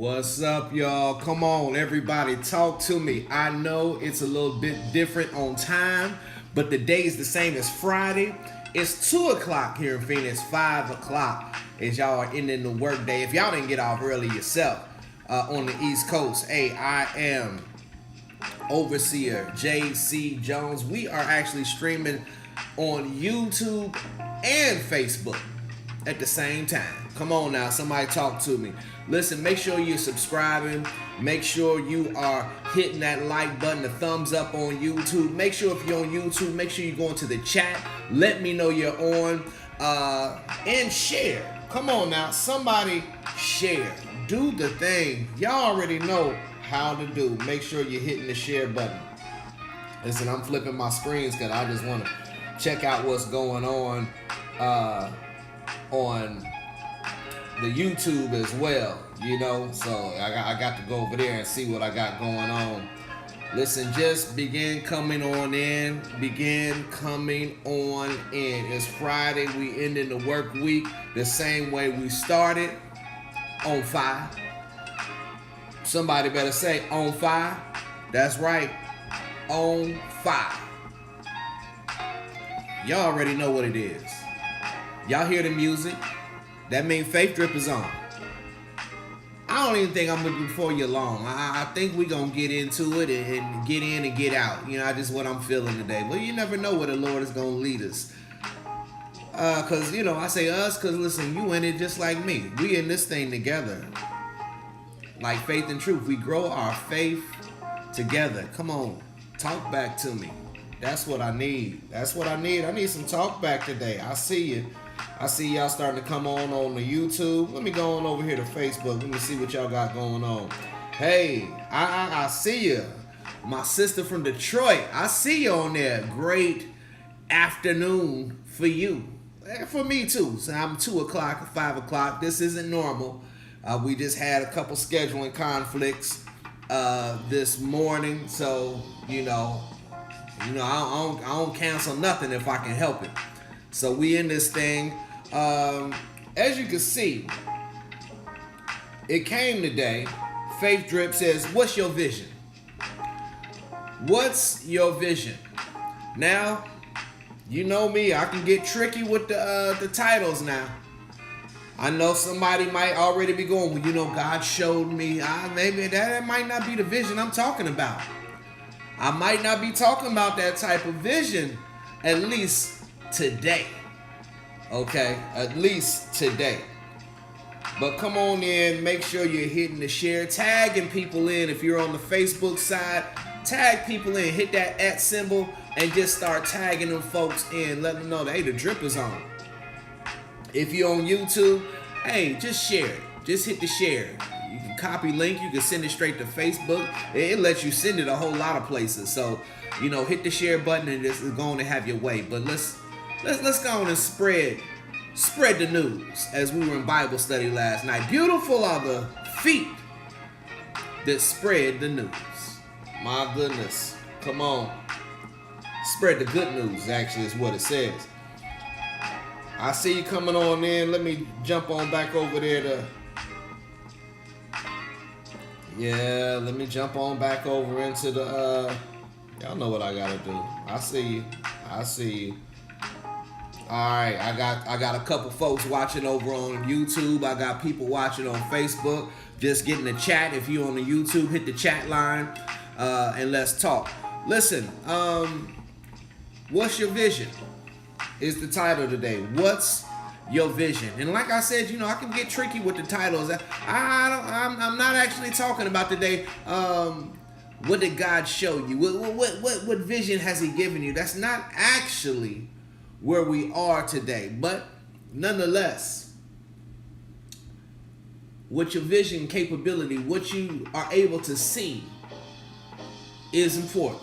What's up, y'all? Come on, everybody, talk to me. I know it's a little bit different on time, but the day is the same as Friday. It's 2 o'clock here in Phoenix, 5 o'clock as y'all are ending the work day. If y'all didn't get off early yourself on the East Coast, hey, I am Overseer J.C. Jones. We are actually streaming on YouTube and Facebook at the same time. Come on now, somebody talk to me. Listen, make sure you're subscribing. Make sure you are hitting that like button, the thumbs up on YouTube. Make sure if you're on YouTube, make sure you go into the chat. Let me know you're on. And share. Come on now, somebody share. Do the thing. Y'all already know how to do. Make sure you're hitting the share button. Listen, I'm flipping my screens because I just want to check out what's going on the YouTube as well, you know, so I got to go over there and see what I got going on. Listen, just begin coming on in. It's Friday. We ending the work week the same way we started, on fire. Somebody better say on fire. That's right, on fire. Y'all already know what it is. Y'all hear the music? That means Faith Drip is on. I don't even think I'm gonna be before you long. I think we're gonna get into it and get in and get out. You know, I just what I'm feeling today. Well, you never know where the Lord is gonna lead us. Cause you know, I say us, cause listen, you in it just like me. We in this thing together. Like faith and truth. We grow our faith together. Come on, talk back to me. That's what I need. I need some talk back today. I see you. I see y'all starting to come on the YouTube. Let me go on over here to Facebook. Let me see what y'all got going on. Hey, I see you. My sister from Detroit. I see you on there. Great afternoon for you. For me too. So I'm 2 o'clock, 5 o'clock. This isn't normal. We just had a couple scheduling conflicts this morning. So, you know, I don't cancel nothing if I can help it. So we in this thing. As you can see, it came today. Faith Drip says, what's your vision? What's your vision? Now, you know me, I can get tricky with the titles now. I know somebody might already be going, well, you know, God showed me. Maybe that might not be the vision I'm talking about. I might not be talking about that type of vision, at least today. Okay, at least today. But come on in, make sure you're hitting the share, tagging people in. If you're on the Facebook side, tag people in, hit that @ symbol, and just start tagging them folks in. Let them know that, hey, the drip is on. If you're on YouTube, hey, just share it. Just hit the share. You can copy link, you can send it straight to Facebook. It lets you send it a whole lot of places. So, you know, hit the share button and this is going to have your way. But let's go on and spread the news as we were in Bible study last night. Beautiful are the feet that spread the news. My goodness. Come on. Spread the good news, actually, is what it says. I see you coming on in. Let me jump on back over there to... Yeah, let me jump on back over into the... Y'all know what I gotta do. I see you. Alright, I got a couple folks watching over on YouTube. I got people watching on Facebook. Just get in the chat. If you're on the YouTube, hit the chat line and let's talk. Listen, what's your vision? Is the title today. What's your vision? And like I said, you know, I can get tricky with the titles. I'm not actually talking about today. What did God show you? What vision has He given you? That's not actually where we are today, but nonetheless, what your vision capability, what you are able to see is important.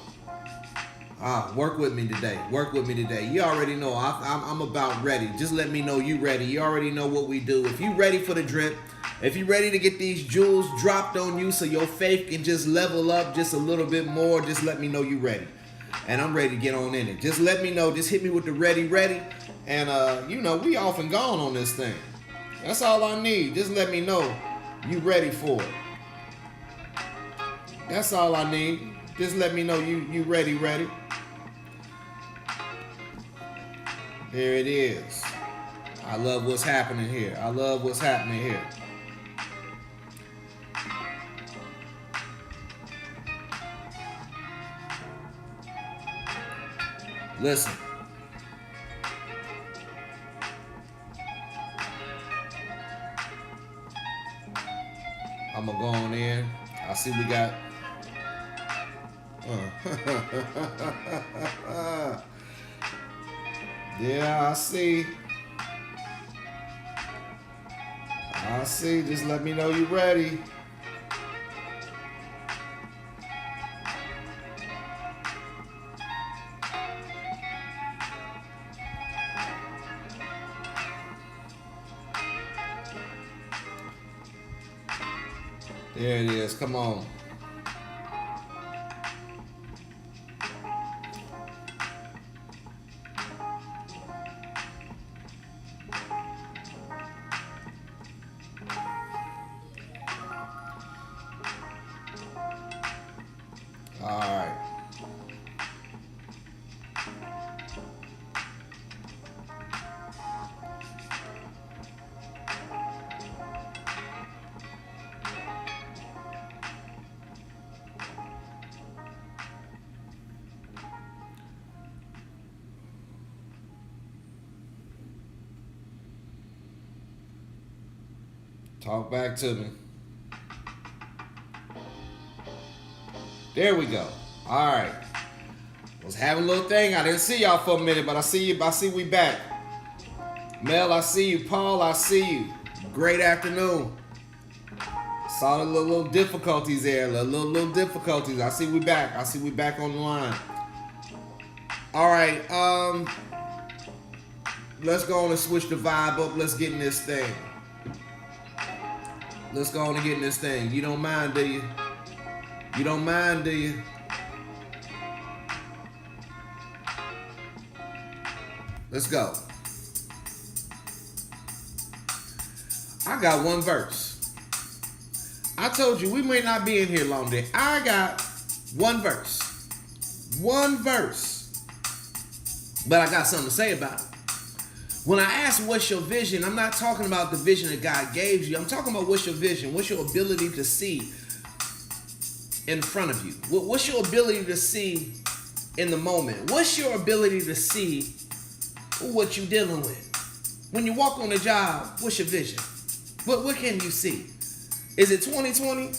Work with me today. You already know I'm about ready. Just let me know you ready. You already know what we do. If you ready for the drip, if you ready to get these jewels dropped on you so your faith can just level up just a little bit more, just let me know you ready. And I'm ready to get on in it. Just let me know. Just hit me with the ready. And, you know, we off and gone on this thing. That's all I need. Just let me know you ready for it. That's all I need. Just let me know you ready. There it is. I love what's happening here. Listen. I'm going to go on in. I see we got... yeah, I see. Just let me know you ready. There it is. Come on. All right. Talk back to me. There we go. All right. Was having a little thing. I didn't see y'all for a minute, but I see you. I see we back. Mel, I see you. Paul, I see you. Great afternoon. Saw the little difficulties there. Little difficulties. I see we back. On the line. All right. Let's go on and switch the vibe up. Let's get in this thing. You don't mind, do you? Let's go. I got one verse. I told you we may not be in here long day. I got one verse. But I got something to say about it. When I ask what's your vision, I'm not talking about the vision that God gave you. I'm talking about what's your vision. What's your ability to see in front of you? What's your ability to see in the moment? What's your ability to see what you're dealing with? When you walk on the job, what's your vision? What can you see? Is it 2020?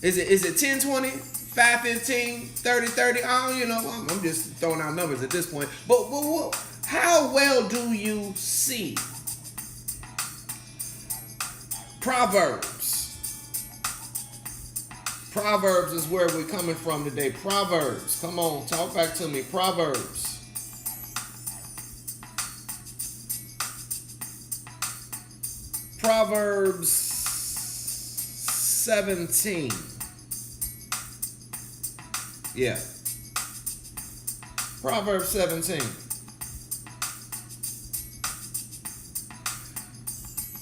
Is it 1020? 515? 3030? I'm just throwing out numbers at this point. But how well do you see? Proverbs is where we're coming from today. Proverbs. Come on, talk back to me. Proverbs 17. Yeah. Proverbs 17.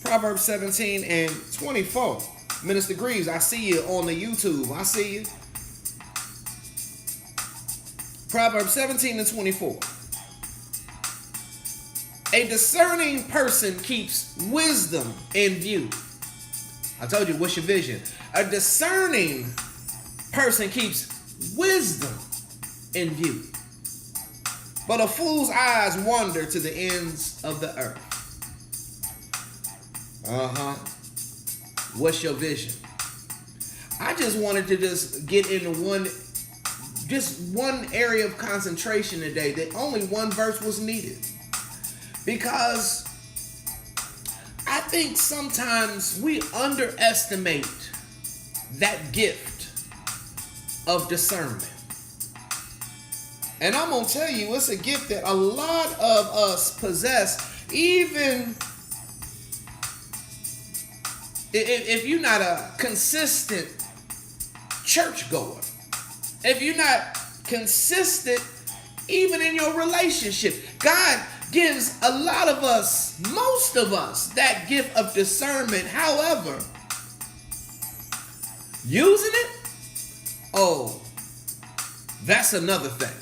Proverbs 17 and 24. Minister Greaves, I see you on the YouTube. I see you. Proverbs 17 and 24. A discerning person keeps wisdom in view. I told you, what's your vision? A discerning person keeps wisdom in view. But a fool's eyes wander to the ends of the earth. What's your vision? I just wanted to just get into one area of concentration today. That only one verse was needed. Because I think sometimes we underestimate that gift of discernment. And I'm going to tell you, it's a gift that a lot of us possess, even if you're not a consistent churchgoer, if you're not consistent even in your relationship. God gives a lot of us, most of us, that gift of discernment. However, Using it? Oh, that's another thing.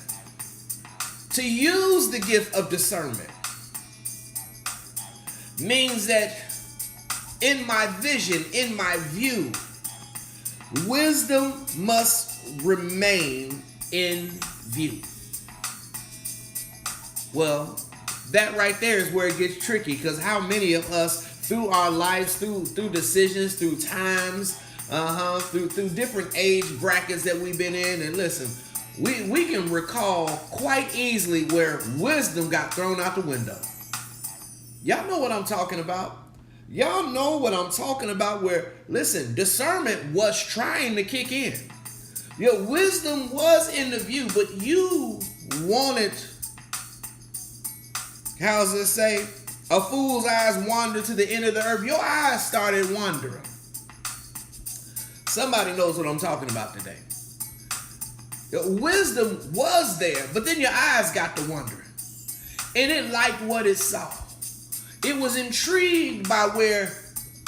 To use the gift of discernment means that in my vision, in my view, wisdom must remain in view. Well, that right there is where it gets tricky, because how many of us through our lives, through decisions, through times, through different age brackets that we've been in, and listen, we can recall quite easily where wisdom got thrown out the window. Y'all know what I'm talking about. Y'all know what I'm talking about, where, listen, discernment was trying to kick in. Your wisdom was in the view, but you wanted, how's it say? A fool's eyes wander to the end of the earth. Your eyes started wandering. Somebody knows what I'm talking about today. Your wisdom was there, but then your eyes got to wondering. And it liked what it saw. It was intrigued by where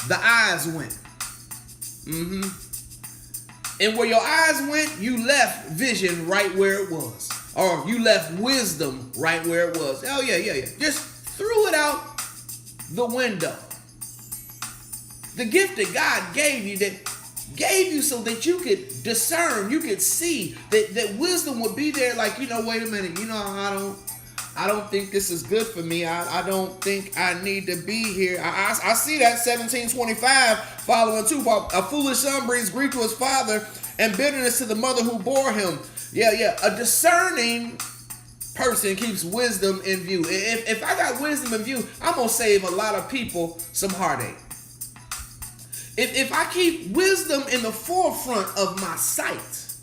the eyes went. And where your eyes went, you left vision right where it was. Or you left wisdom right where it was. Oh, yeah. Just threw it out the window. The gift that God gave you so that you could discern, you could see that wisdom would be there, like, wait a minute, I don't think this is good for me. I don't think I need to be here. I see that 17:25 following too. A foolish son brings grief to his father and bitterness to the mother who bore him. Yeah. A discerning person keeps wisdom in view. If I got wisdom in view, I'm going to save a lot of people some heartache. If I keep wisdom in the forefront of my sight,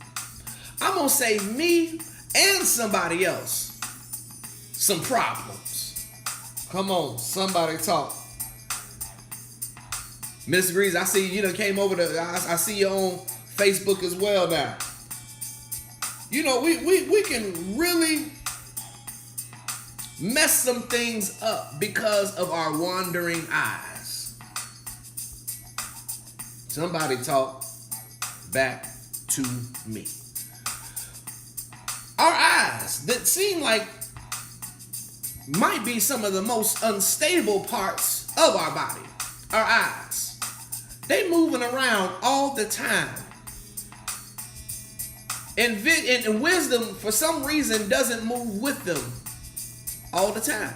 I'm going to save me and somebody else some problems. Come on, somebody talk. Miss Grease, I see you done came over to, I see you on Facebook as well now. We can really mess some things up because of our wandering eyes. Somebody talk back to me. Our eyes that seem like might be some of the most unstable parts of our body. Our eyes. They moving around all the time. And wisdom, for some reason, doesn't move with them all the time.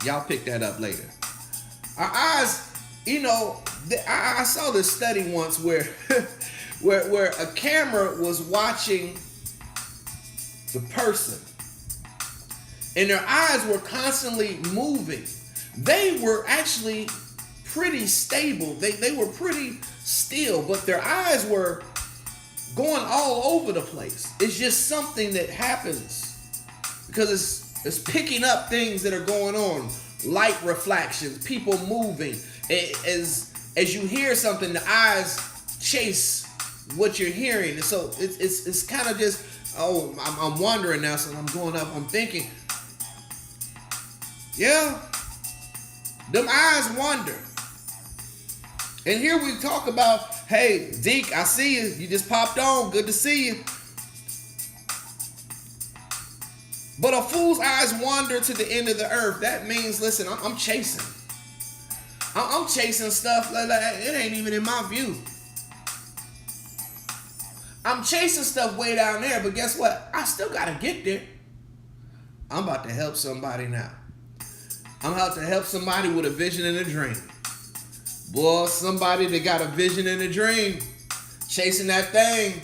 Y'all pick that up later. Our eyes, I saw this study once where where a camera was watching the person, and their eyes were constantly moving. They were actually pretty stable. They were pretty still, but their eyes were going all over the place. It's just something that happens because it's picking up things that are going on, light reflections, people moving. As you hear something, the eyes chase what you're hearing, and so it's kind of just, I'm wondering now. So I'm going up. I'm thinking, yeah, them eyes wander. And here we talk about, hey, Deke, I see you. You just popped on. Good to see you. But a fool's eyes wander to the end of the earth. That means, listen, I'm chasing. I'm chasing stuff like it ain't even in my view. I'm chasing stuff way down there, but guess what? I still got to get there. I'm about to help somebody now. I'm about to help somebody with a vision and a dream. Boy, somebody that got a vision and a dream, chasing that thing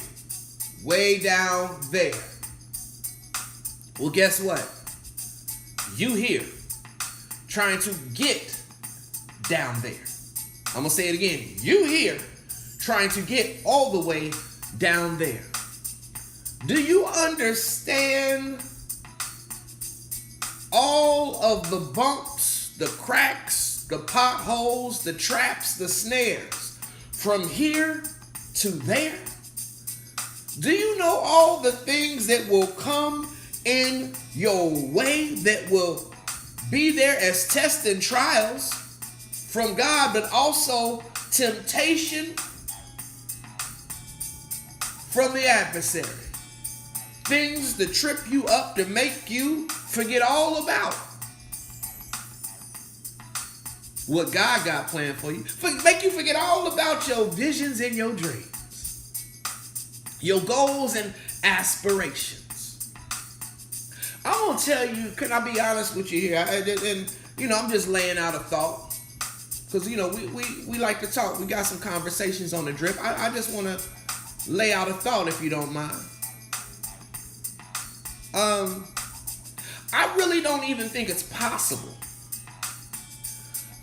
way down there. Well, guess what? You here trying to get down there. I'm going to say it again. You here trying to get all the way down there. Do you understand all of the bumps, the cracks, the potholes, the traps, the snares from here to there? Do you know all the things that will come in your way that will be there as tests and trials from God, but also temptation from the adversary. Things to trip you up, to make you forget all about what God got planned for you. Make you forget all about your visions and your dreams, your goals and aspirations. I'm going to tell you, can I be honest with you here? And I'm just laying out a thought. Because, we like to talk. We got some conversations on the drip. I just want to lay out a thought, if you don't mind. I really don't even think it's possible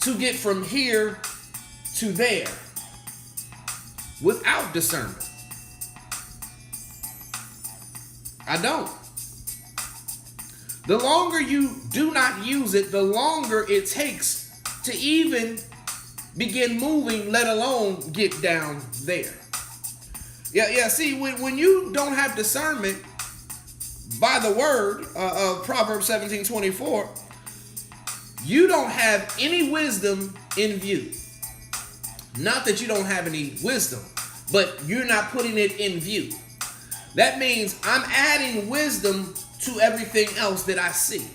to get from here to there without discernment. I don't. The longer you do not use it, the longer it takes to even begin moving, let alone get down there. Yeah. See, when you don't have discernment by the word of Proverbs 17:24, you don't have any wisdom in view. Not that you don't have any wisdom, but you're not putting it in view. That means I'm adding wisdom to everything else that I see.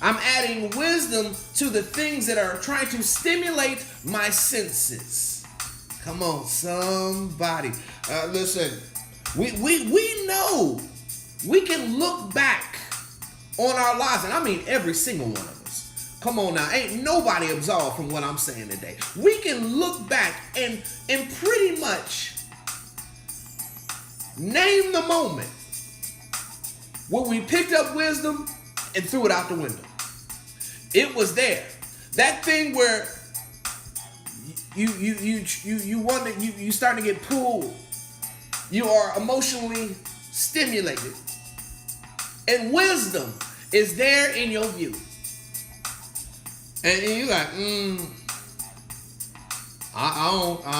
I'm adding wisdom to the things that are trying to stimulate my senses. Come on, somebody. Listen, we know we can look back on our lives, and I mean every single one of us. Come on now, ain't nobody absolved from what I'm saying today. We can look back and pretty much name the moment where we picked up wisdom and threw it out the window. It was there. That thing where you wonder, you starting to get pulled. You are emotionally stimulated. And wisdom is there in your view. And you're like, I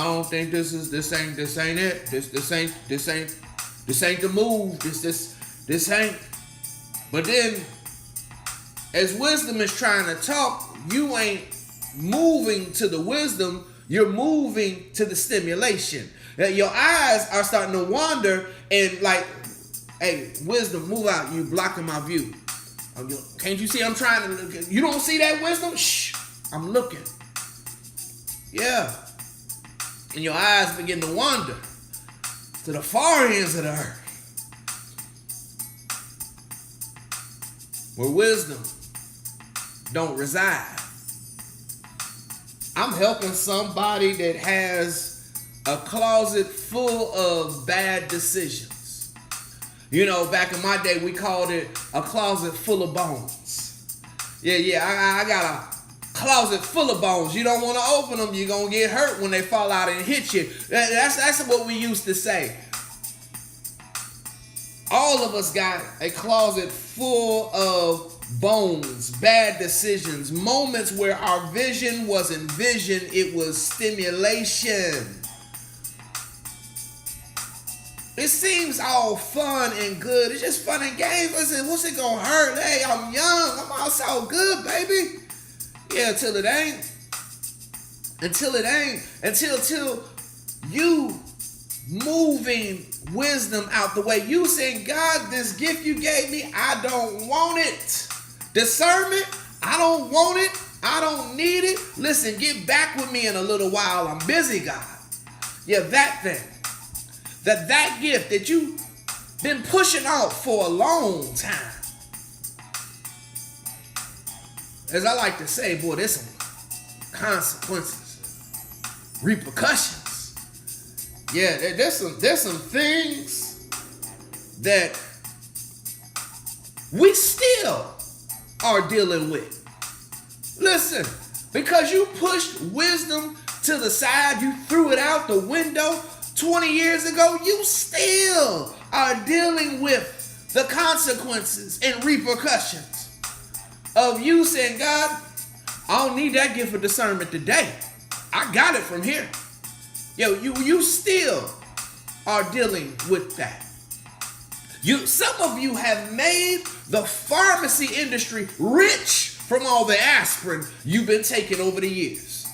don't think this ain't it. This ain't the move. This ain't. But then, as wisdom is trying to talk, you ain't moving to the wisdom. You're moving to the stimulation. Your eyes are starting to wander and like, hey, wisdom, move out. You blocking my view. Can't you see I'm trying to look? You don't see that wisdom? Shh, I'm looking. Yeah. And your eyes begin to wander to the far ends of the earth, where wisdom don't reside. I'm helping somebody that has a closet full of bad decisions. Back in my day, we called it a closet full of bones. Yeah, I got a closet full of bones. You don't want to open them. You're going to get hurt when they fall out and hit you. That's what we used to say. All of us got a closet full of bones, bad decisions, moments where our vision wasn't vision, it was stimulation. It seems all fun and good. It's just fun and games. Listen, what's it gonna hurt? Hey, I'm young. I'm all so good, baby. Yeah, until it ain't. Until you moving wisdom out the way. You saying, God, this gift you gave me, I don't want it. Discernment, I don't want it. I don't need it. Listen, get back with me in a little while. I'm busy, God. Yeah, that thing. That gift that you've been pushing off for a long time. As I like to say, boy, there's some consequences, repercussions. Yeah, there's some things that we still are dealing with. Listen, because you pushed wisdom to the side, you threw it out the window 20 years ago, you still are dealing with the consequences and repercussions of you saying, God, I don't need that gift of discernment today. I got it from here. You still are dealing with that. Some of you have made the pharmacy industry rich from all the aspirin you've been taking over the years.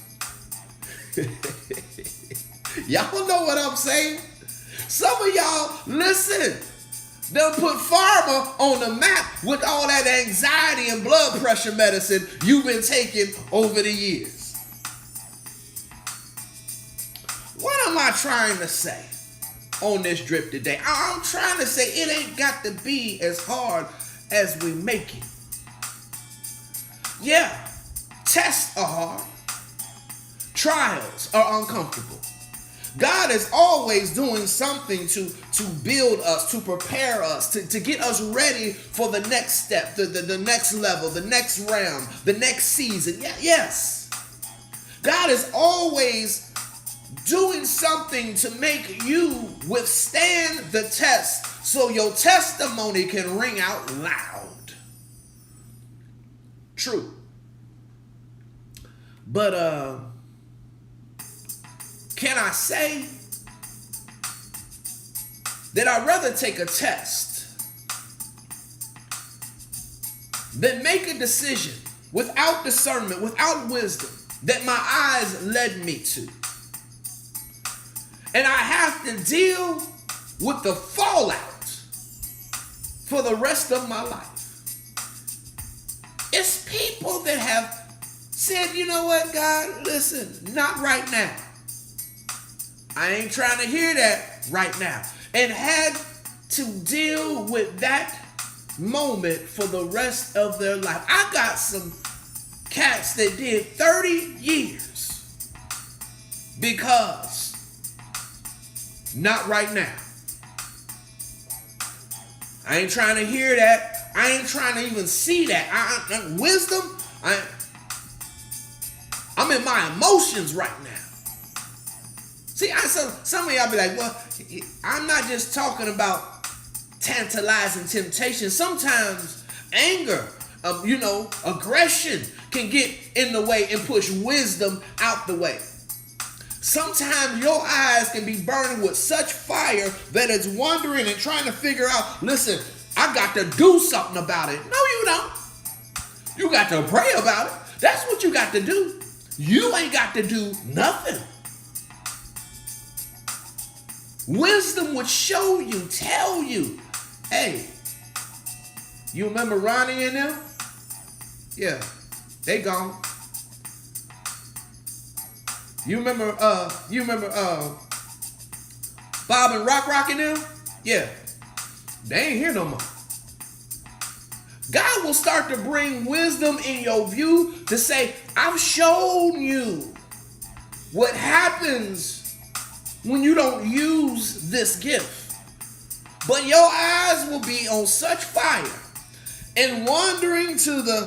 Y'all know what I'm saying? Some of y'all, listen, they'll put pharma on the map with all that anxiety and blood pressure medicine you've been taking over the years. What am I trying to say on this drip today? I'm trying to say it ain't got to be as hard as we make it. Yeah, tests are hard. Trials are uncomfortable. God is always doing something to build us, to prepare us, to get us ready for the next step, the next level, the next realm, the next season. Yes. God is always doing something to make you withstand the test so your testimony can ring out loud. True. But can I say that I'd rather take a test than make a decision without discernment, without wisdom that my eyes led me to? And I have to deal with the fallout for the rest of my life. It's people that have said, you know what, God, listen, not right now. I ain't trying to hear that right now. And had to deal with that moment for the rest of their life. I got some cats that did 30 years because not right now. I ain't trying to hear that. I ain't trying to even see that. Wisdom, I'm in my emotions right now. See, some of y'all be like, well, I'm not just talking about tantalizing temptation. Sometimes anger, aggression can get in the way and push wisdom out the way. Sometimes your eyes can be burning with such fire that it's wondering and trying to figure out, listen, I got to do something about it. No, you don't. You got to pray about it. That's what you got to do. You ain't got to do nothing. Wisdom would show you, tell you, hey, you remember Ronnie and them? Yeah, they gone. You remember Bob and Rock and them? Yeah, they ain't here no more. God will start to bring wisdom in your view to say, I've shown you what happens when you don't use this gift. But your eyes will be on such fire and wandering to the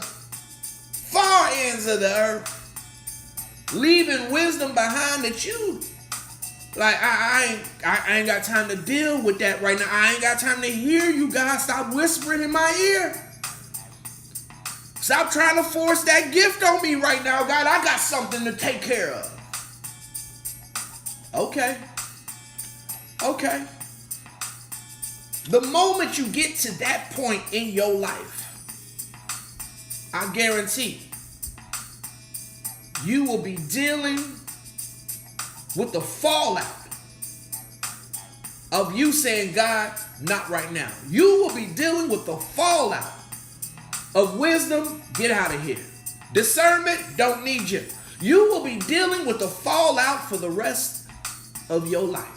far ends of the earth, leaving wisdom behind that you, like, I ain't got time to deal with that right now. I ain't got time to hear you, God. Stop whispering in my ear. Stop trying to force that gift on me right now, God. I got something to take care of. Okay. The moment you get to that point in your life, I guarantee you will be dealing with the fallout of you saying, God, not right now. You will be dealing with the fallout of wisdom, get out of here. Discernment, don't need you. You will be dealing with the fallout for the rest of your life.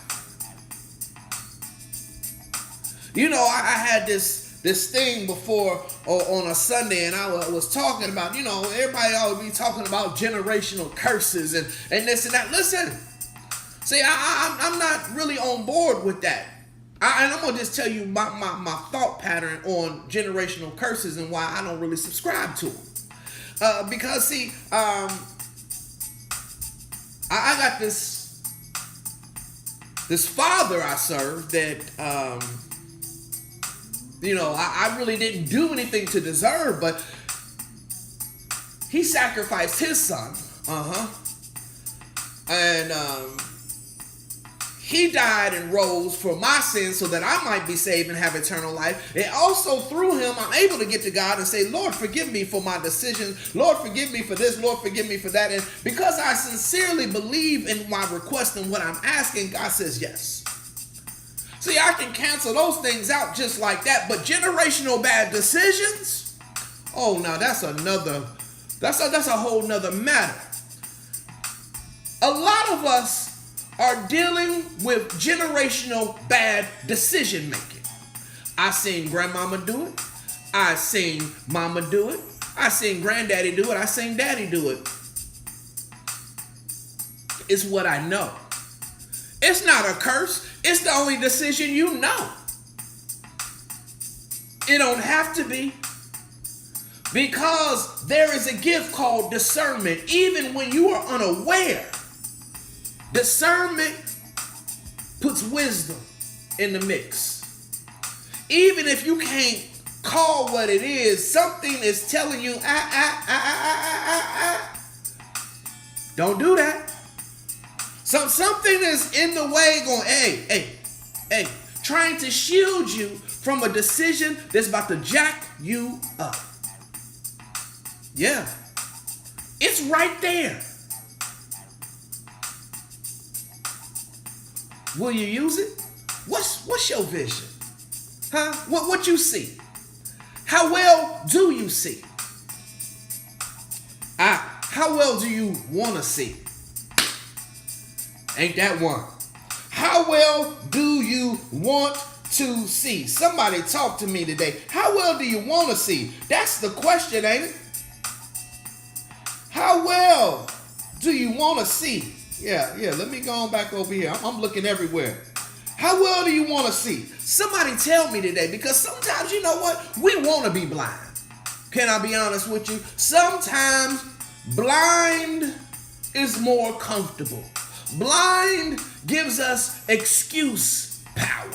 You know, I had this thing before on a Sunday, and I was talking about, everybody always be talking about generational curses and this and that. Listen, see, I'm not really on board with that. And I'm going to just tell you my thought pattern on generational curses and why I don't really subscribe to them. Because, see, I got this father I serve that, I really didn't do anything to deserve, but he sacrificed his son. And He died and rose for my sins so that I might be saved and have eternal life. And also through him, I'm able to get to God and say, Lord, forgive me for my decisions. Lord, forgive me for this. Lord, forgive me for that. And because I sincerely believe in my request and what I'm asking, God says yes. See, I can cancel those things out just like that. But generational bad decisions, oh, now that's a whole nother matter. A lot of us are dealing with generational bad decision making. I seen grandmama do it. I seen mama do it. I seen granddaddy do it. I seen daddy do it. It's what I know. It's not a curse. It's the only decision you know. It don't have to be. Because there is a gift called discernment. Even when you are unaware, discernment puts wisdom in the mix. Even if you can't call what it is, something is telling you, don't do that. Something is in the way going, hey, trying to shield you from a decision that's about to jack you up. Yeah, it's right there. Will you use it? What's your vision? Huh? What you see? How well do you see? How well do you want to see? Ain't that one? How well do you want to see? Somebody talk to me today. How well do you want to see? That's the question, ain't it? How well do you want to see? Yeah, let me go on back over here. I'm looking everywhere. How well do you want to see? Somebody tell me today, because sometimes, you know what? We want to be blind. Can I be honest with you? Sometimes blind is more comfortable. Blind gives us excuse power.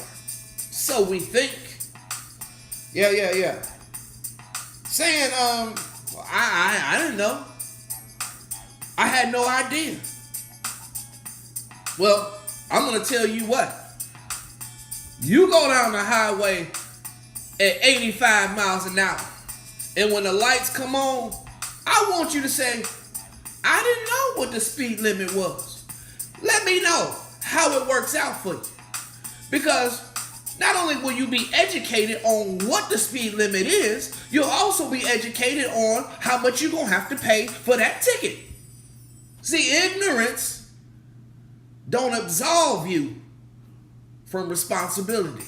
So we think. Yeah. Saying, I didn't know. I had no idea. Well, I'm going to tell you what. You go down the highway at 85 miles an hour, and when the lights come on, I want you to say, I didn't know what the speed limit was. Let me know how it works out for you. Because not only will you be educated on what the speed limit is, you'll also be educated on how much you're going to have to pay for that ticket. See, ignorance don't absolve you from responsibility.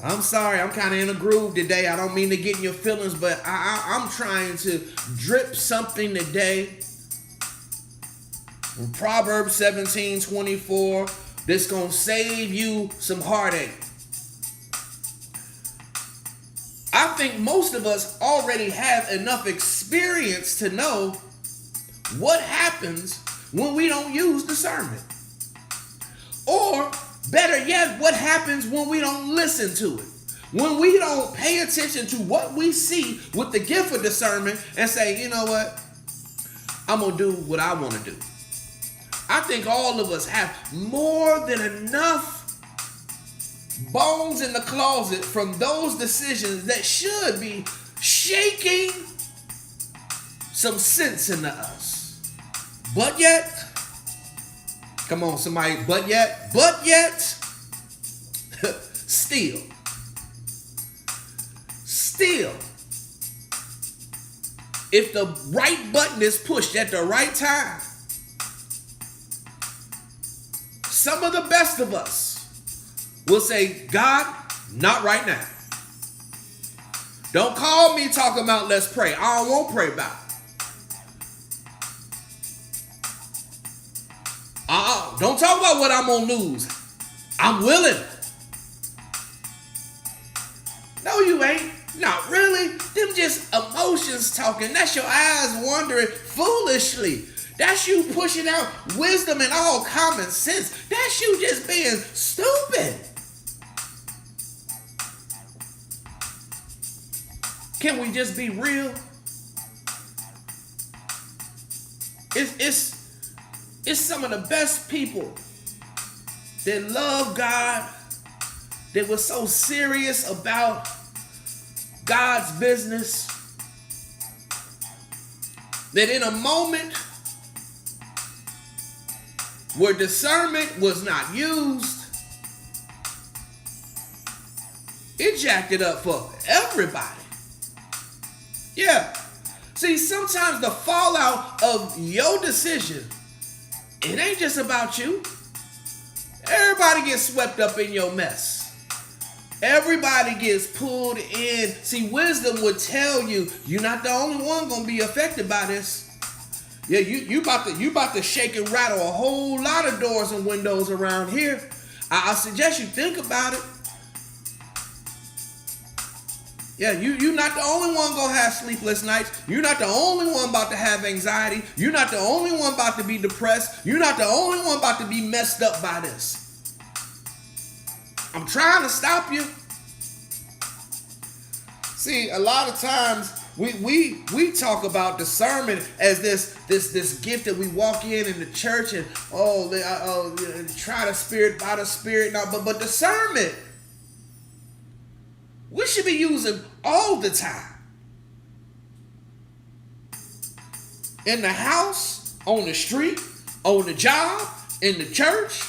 I'm sorry, I'm kind of in a groove today. I don't mean to get in your feelings, but I'm trying to drip something today from Proverbs 17:24 that's going to save you some heartache. I think most of us already have enough experience to know what happens when we don't use discernment. Or better yet, what happens when we don't listen to it. When we don't pay attention to what we see with the gift of discernment and say, you know what? I'm going to do what I want to do. I think all of us have more than enough bones in the closet from those decisions that should be shaking some sense into us. But yet, come on somebody, but yet, still, if the right button is pushed at the right time, some of the best of us will say, God, not right now. Don't call me talking about let's pray. I don't want to pray about it. Don't talk about what I'm going to lose. I'm willing. No, you ain't. Not really. Them just emotions talking. That's your eyes wandering foolishly. That's you pushing out wisdom and all common sense. That's you just being stupid. Can we just be It's some of the best people that love God, that were so serious about God's business, that in a moment where discernment was not used, it jacked it up for everybody. Yeah. See, sometimes the fallout of your decision, it ain't just about you. Everybody gets swept up in your mess. Everybody gets pulled in. See, wisdom would tell you, you're not the only one gonna be affected by this. Yeah, you about to shake and rattle a whole lot of doors and windows around here. I suggest you think about it. Yeah, you're not the only one gonna have sleepless nights. You're not the only one about to have anxiety. You're not the only one about to be depressed. You're not the only one about to be messed up by this. I'm trying to stop you. See, a lot of times we talk about discernment as this gift that we walk in the church and try the spirit by the spirit. No, but discernment, we should be using all the time. In the house, on the street, on the job, in the church,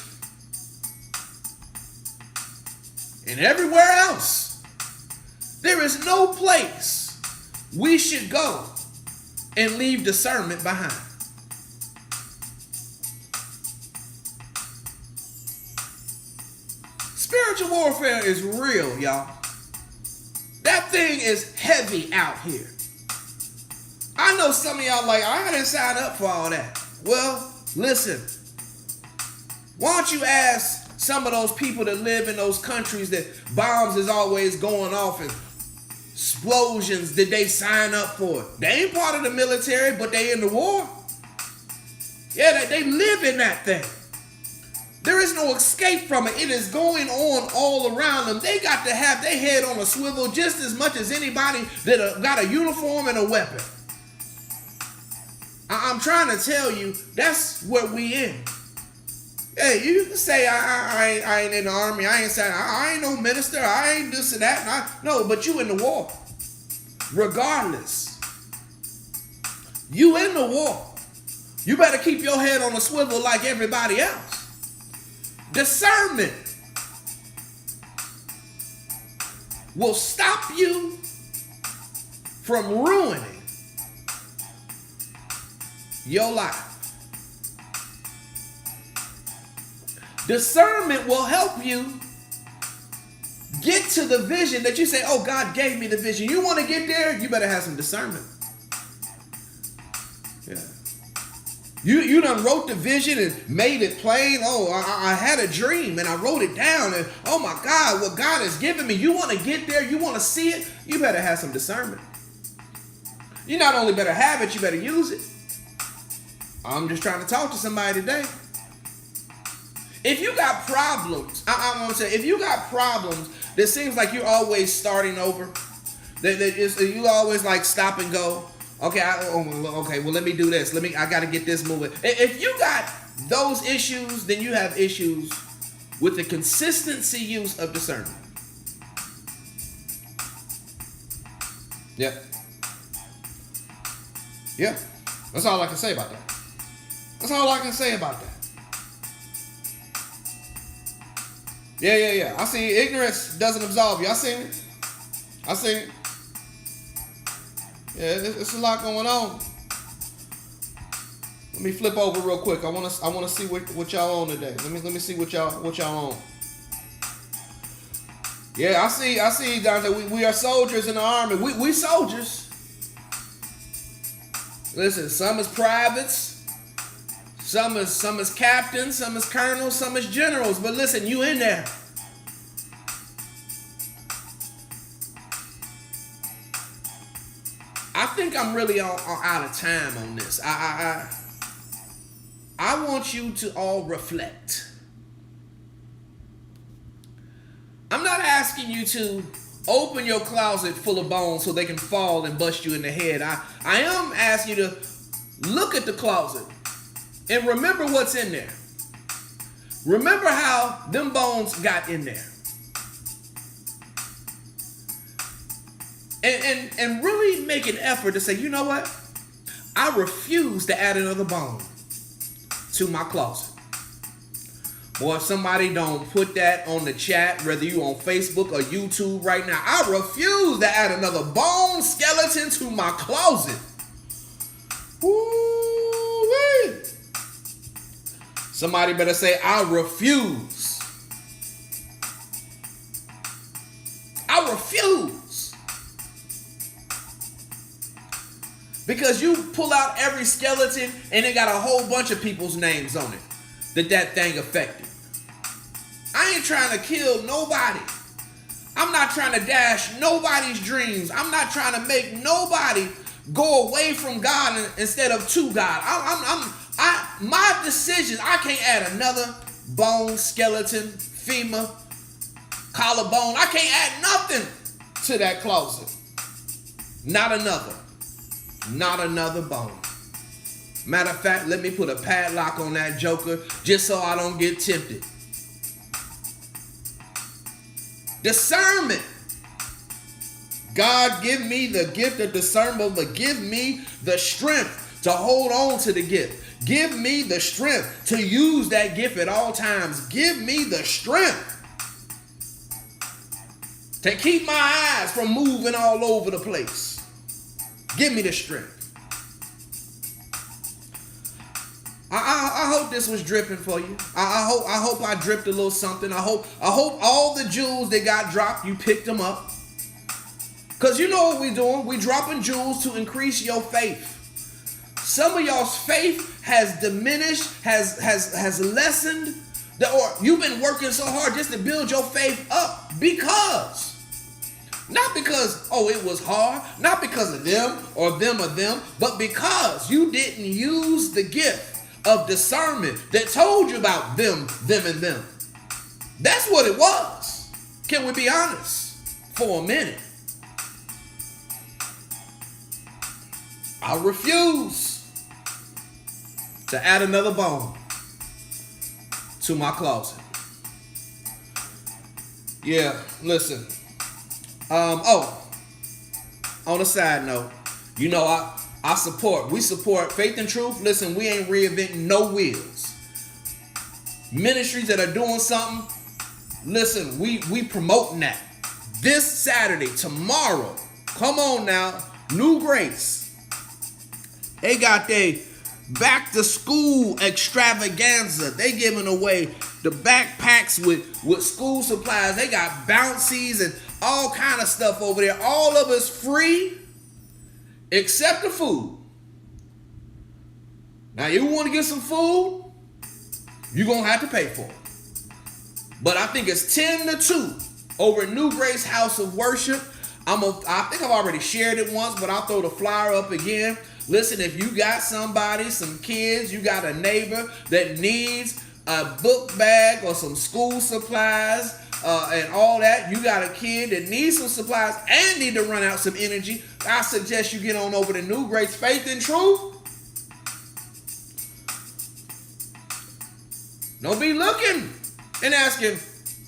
and everywhere else. There is no place we should go and leave discernment behind. Spiritual warfare is real, y'all. That thing is heavy out here. I know some of y'all like, I didn't sign up for all that. Well, listen. Why don't you ask some of those people that live in those countries that bombs is always going off and explosions, did they sign up for it? They ain't part of the military, but they in the war. Yeah, they live in that thing. There is no escape from it. It is going on all around them. They got to have their head on a swivel just as much as anybody that got a uniform and a weapon. I'm trying to tell you, that's what we in. Hey, you can say I ain't in the army. I ain't saying I ain't no minister. I ain't this and that. No, but you in the war. Regardless, you in the war. You better keep your head on a swivel like everybody else. Discernment will stop you from ruining your life. Discernment will help you get to the vision that you say, oh, God gave me the vision. You want to get there? You better have some discernment. Yeah. You done wrote the vision and made it plain. Oh, I had a dream and I wrote it down. And oh my God, what God has given me. You want to get there? You want to see it? You better have some discernment. You not only better have it, you better use it. I'm just trying to talk to somebody today. If you got problems, I want to say, if you got problems that seems like you're always starting over, that you always like stop and go. Okay, well, let me do this. I got to get this moving. If you got those issues, then you have issues with the consistency use of discernment. Yep. Yeah. That's all I can say about that. That's all I can say about that. Yeah. I see ignorance doesn't absolve you. I seen it. Yeah, it's a lot going on. Let me flip over real quick. I want to see what y'all on today. Let me see what y'all on. Yeah, I see Dante. We are soldiers in the army. We soldiers. Listen, some is privates, some is captains, some is colonels, some is generals. But listen, you in there. I think I'm really out of time on this. I want you to all reflect. I'm not asking you to open your closet full of bones so they can fall and bust you in the head. I am asking you to look at the closet And remember what's in there. Remember how them bones got in there. And really make an effort to say, you know what? I refuse to add another bone to my closet. Boy, if somebody don't put that on the chat, whether you on Facebook or YouTube right now, I refuse to add another bone skeleton to my closet. Woo-wee. Somebody better say, I refuse. I refuse. Because you pull out every skeleton and it got a whole bunch of people's names on it that thing affected. I ain't trying to kill nobody. I'm not trying to dash nobody's dreams. I'm not trying to make nobody go away from God instead of to God. My decisions, I can't add another bone, skeleton, femur, collarbone. I can't add nothing to that closet. Not another. Not another bone. Matter of fact, let me put a padlock on that joker just so I don't get tempted. Discernment. God, give me the gift of discernment, but give me the strength to hold on to the gift. Give me the strength to use that gift at all times. Give me the strength to keep my eyes from moving all over the place. Give me the strength. I hope this was dripping for you. I hope I dripped a little something. I hope all the jewels that got dropped, you picked them up. Because you know what we're doing? We're dropping jewels to increase your faith. Some of y'all's faith has diminished, has lessened, or you've been working so hard just to build your faith up because, not because, oh, it was hard, not because of them, but because you didn't use the gift of discernment that told you about them, and them. That's what it was. Can we be honest for a minute? I refuse to add another bone to my closet. Yeah, listen. On a side note, you know, we support Faith and Truth. Listen, we ain't reinventing no wheels. Ministries that are doing something, listen, we promoting that. This Saturday, tomorrow, come on now, New Grace. They got their back to school extravaganza. They giving away the backpacks with school supplies. They got bouncies and all kind of stuff over there. All of it's free except the food. Now you want to get some food, you're going to have to pay for it. But I think it's 10-2 over at New Grace House of Worship. I think I've already shared it once, but I'll throw the flyer up again. Listen, if you got somebody, some kids, you got a neighbor that needs a book bag or some school supplies and all that, you got a kid that needs some supplies and need to run out some energy, I suggest you get on over to New Grace Faith and Truth. Don't be looking and asking,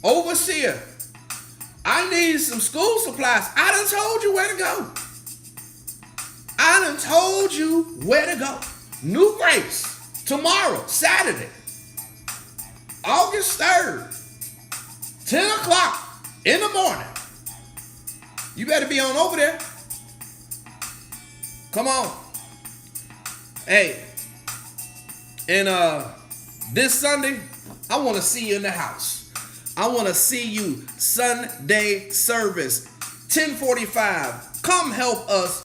overseer, I need some school supplies. I done told you where to go. I done told you where to go. New Grace, tomorrow, Saturday, August 3rd, 10 o'clock in the morning. You better be on over there. Come on. Hey, and this Sunday, I want to see you in the house. I want to see you Sunday service, 10:45. Come help us